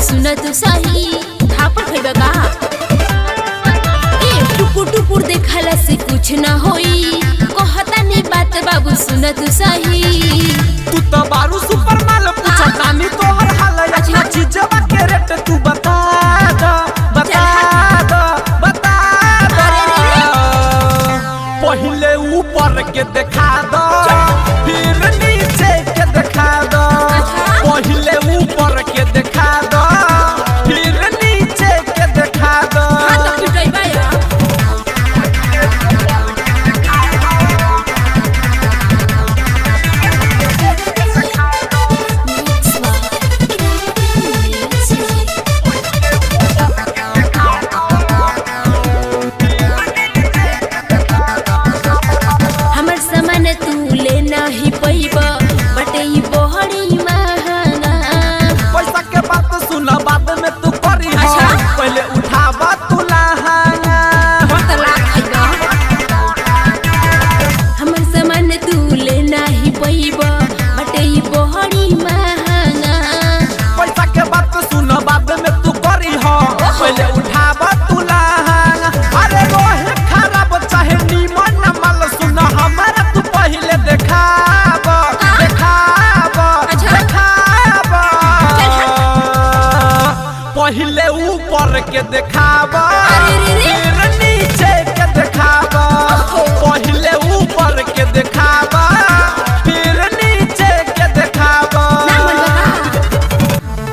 सुन तू सही थापड़ खइबा का ए टुकुर टुकुर देखला से कुछ न होई कहता नहीं बात बाबू सुन तू सही तू तो बारू सुपर माल पूछा तानी तो हर हाल अच्छा चीजवा के रेट तू बता दो बता दो बता दो पहले ऊपर के दिखा दो फिर नीचे के दिखा दो पहले ऊपर के दिखा दो फिर नीचे के दिखा दो हमर सामान तू लेना ही पैबा बटे ई बहड़ी महंगा पैसा के बात सुन बाद में तू करी अच्छा। पहले उठावा तू लहंगा हमर सामान तू लेना ही पैबा बटे ई बहड़ी महंगा पैसा के बात सुन बाद में तू करी पहले उठावा तू लहंगा अरे रोहे खराब चाहे नीमन माल सुन हमारा तू पहले देखाब देखाब अच्छा। देखाब पहले ऊपर के देखाब अरे रे रे। फिर नीचे के देखाब पहले ऊपर के देखाब फिर नीचे के देखाब ना मनवा का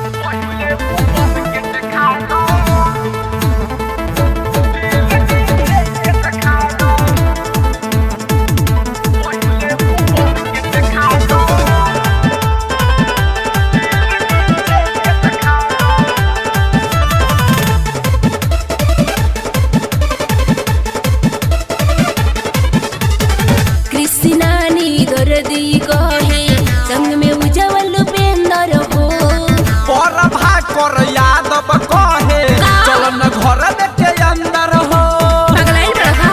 कृष्णानी दर्दी कहे संग में उजवल पेंदर हो पर भाकर यादव कहे चल न घर के अंदर हो पगलाइल बड़ा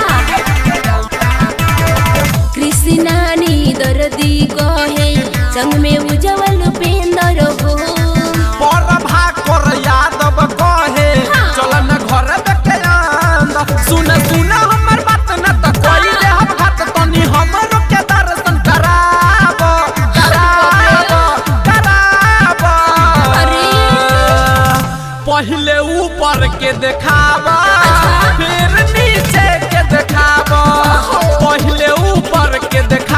कृष्णानी दर्दी कहे संग में उजवल पेंदर हो पर भाकर यादव कहे चल न घर के अंदर सुन सुन हमर बात न त कोई रे हम हाथ तनी हमरो के दर्शन कराब कराब कराब अरे। पहले ऊपर के देखाब अच्छा। फिर नीचे के देखाब पहले ऊपर के देखाब